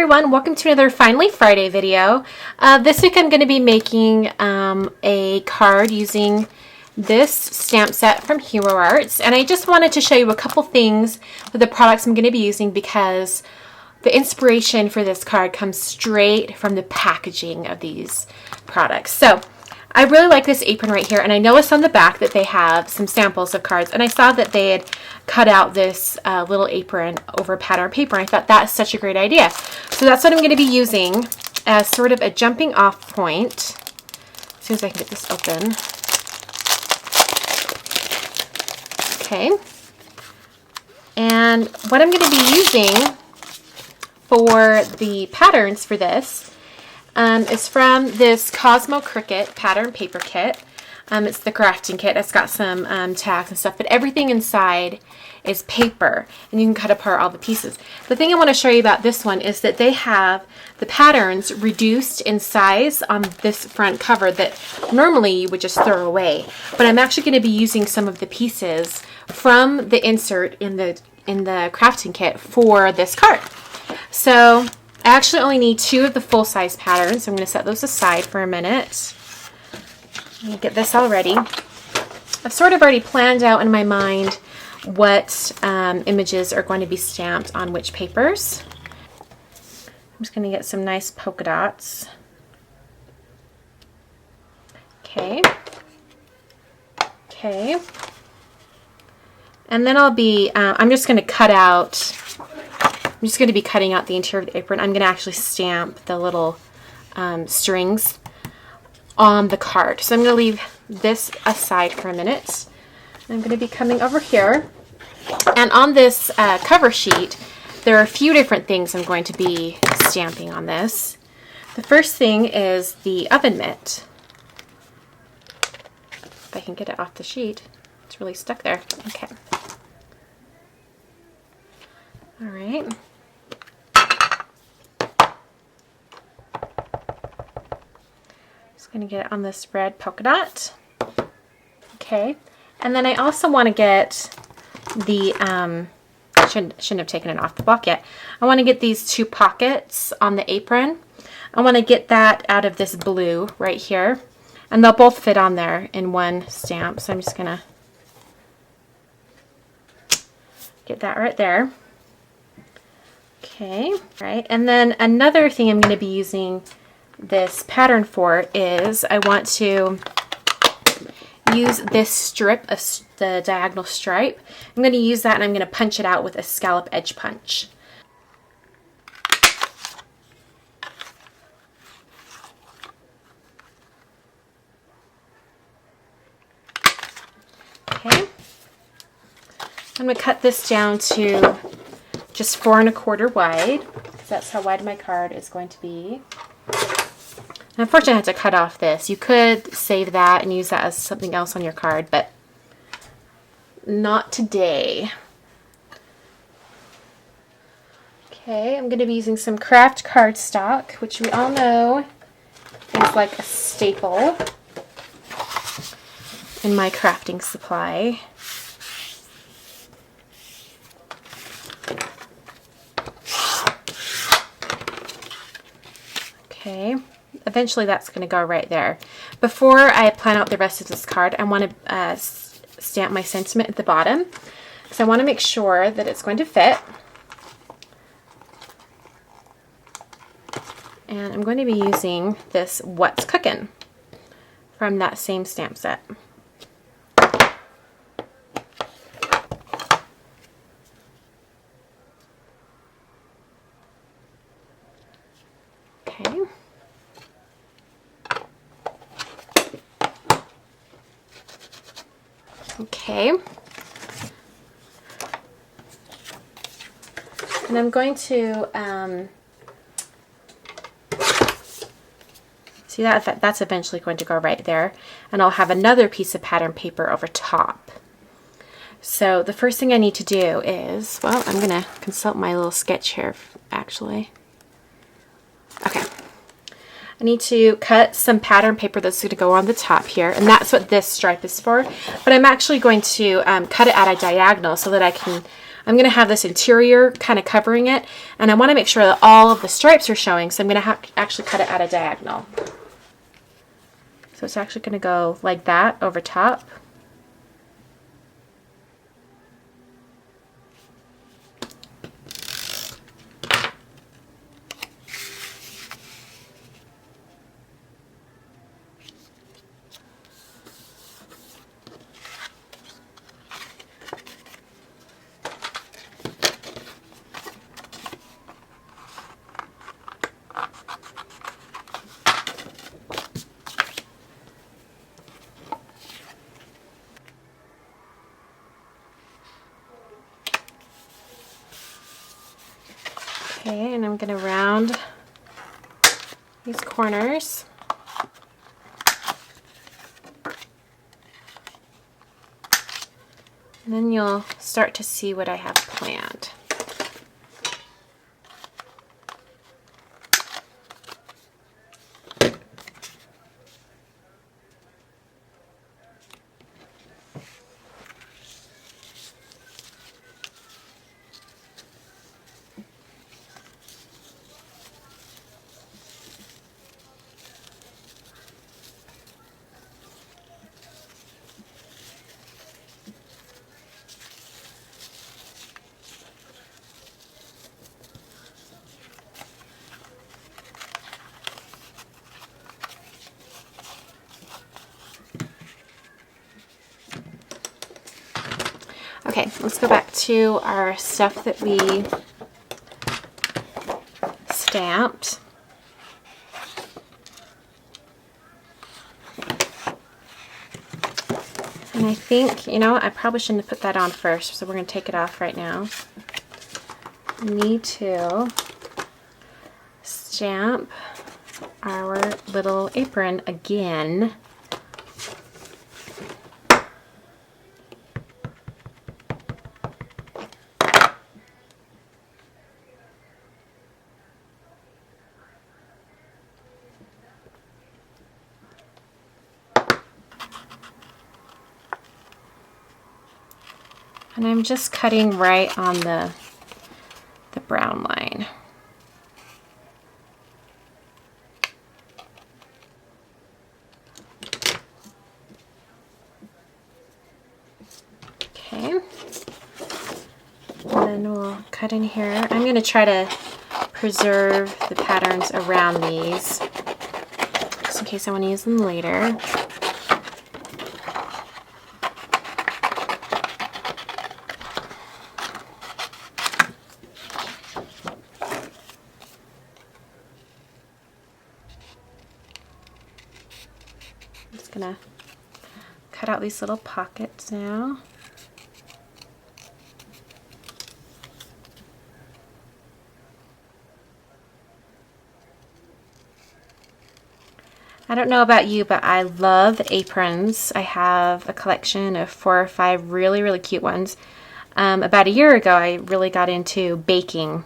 everyone, welcome to another Finally Friday video. This week I'm going to be making a card using this stamp set from Hero Arts, and I just wanted to show you a couple things with the products I'm going to be using because the inspiration for this card comes straight from the packaging of these products. So I really like this apron right here, and I noticed on the back that they have some samples of cards, and I saw that they had cut out this little apron over pattern paper, and I thought that's such a great idea. So that's what I'm going to be using as sort of a jumping off point. As soon as I can get this open. Okay. And what I'm going to be using for the patterns for this is from this Cosmo Cricut pattern paper kit. It's the crafting kit. It's got some tags and stuff, but everything inside is paper, and you can cut apart all the pieces. The thing I want to show you about this one is that they have the patterns reduced in size on this front cover that normally you would just throw away. But I'm actually going to be using some of the pieces from the insert in the crafting kit for this card. So I actually only need 2 of the full-size patterns. So I'm going to set those aside for a minute. Let me get this all ready. I've sort of already planned out in my mind what images are going to be stamped on which papers. I'm just going to get some nice polka dots. Okay. Okay. And then I'll be, I'm just going to cut out, I'm just going to be cutting out the interior of the apron. I'm going to actually stamp the little strings on the card. So I'm going to leave this aside for a minute. I'm going to be coming over here. And on this cover sheet, there are a few different things I'm going to be stamping on this. The first thing is the oven mitt. If I can get it off the sheet. It's really stuck there. Okay. All right. Just going to get it on this red polka dot. Okay. And then I also want to get the, shouldn't have taken it off the block yet. I want to get these 2 pockets on the apron. I want to get that out of this blue right here. And they'll both fit on there in one stamp. So I'm just going to get that right there. Okay, right. And then another thing I'm going to be using this pattern for is I want to use this strip of the diagonal stripe. I'm going to use that and I'm going to punch it out with a scallop edge punch. Okay. I'm going to cut this down to just 4 1/4 wide, because that's how wide my card is going to be. And unfortunately, I had to cut off this. You could save that and use that as something else on your card, but not today. Okay, I'm going to be using some craft cardstock, which we all know is like a staple in my crafting supply. Okay, eventually that's going to go right there. Before I plan out the rest of this card, I want to stamp my sentiment at the bottom, because I want to make sure that it's going to fit. And I'm going to be using this What's Cookin' from that same stamp set. Okay. Okay. And I'm going to see that's eventually going to go right there, and I'll have another piece of pattern paper over top. So the first thing I need to do is, well, I'm going to consult my little sketch here actually. Okay. I need to cut some pattern paper that's going to go on the top here, and that's what this stripe is for. But I'm actually going to cut it at a diagonal so that I can I'm going to have this interior kind of covering it, and I want to make sure that all of the stripes are showing, so I'm going to actually cut it at a diagonal. So it's actually going to go like that over top. Okay, and I'm going to round these corners. And then you'll start to see what I have planned. Okay, let's go back to our stuff that we stamped. And I think, you know, I probably shouldn't have put that on first, so we're going to take it off right now. We need to stamp our little apron again. And I'm just cutting right on the brown line. Okay. And then we'll cut in here. I'm going to try to preserve the patterns around these, just in case I want to use them later. Gonna cut out these little pockets now. I don't know about you, but I love aprons. I have a collection of 4 or 5 really, really cute ones. About a year ago, I really got into baking.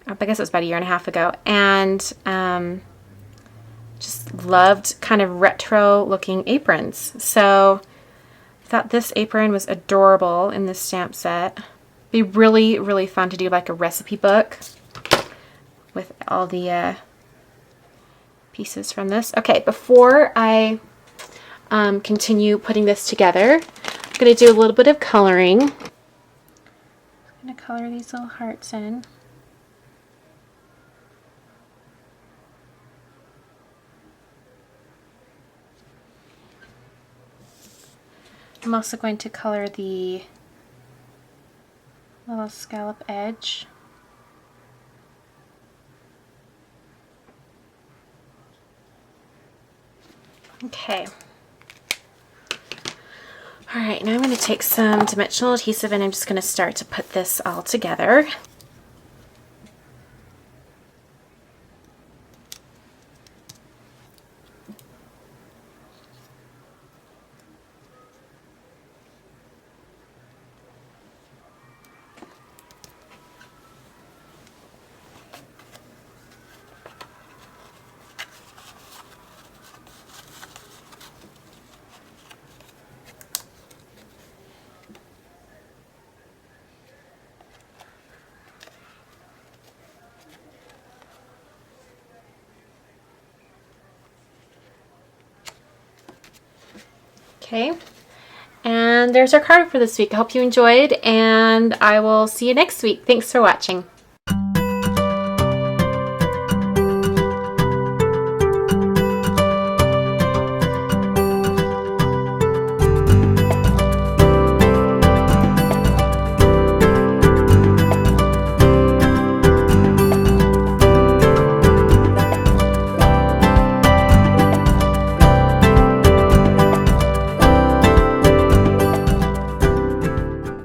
I guess it was about a year and a half ago, and just loved kind of retro looking aprons. So I thought this apron was adorable in this stamp set. Be really, really fun to do like a recipe book with all the pieces from this. Okay, before I continue putting this together, I'm going to do a little bit of coloring. I'm going to color these little hearts in. I'm also going to color the little scallop edge. Okay. Alright, now I'm going to take some dimensional adhesive and I'm just going to start to put this all together. Okay. And there's our card for this week. I hope you enjoyed, and I will see you next week. Thanks for watching.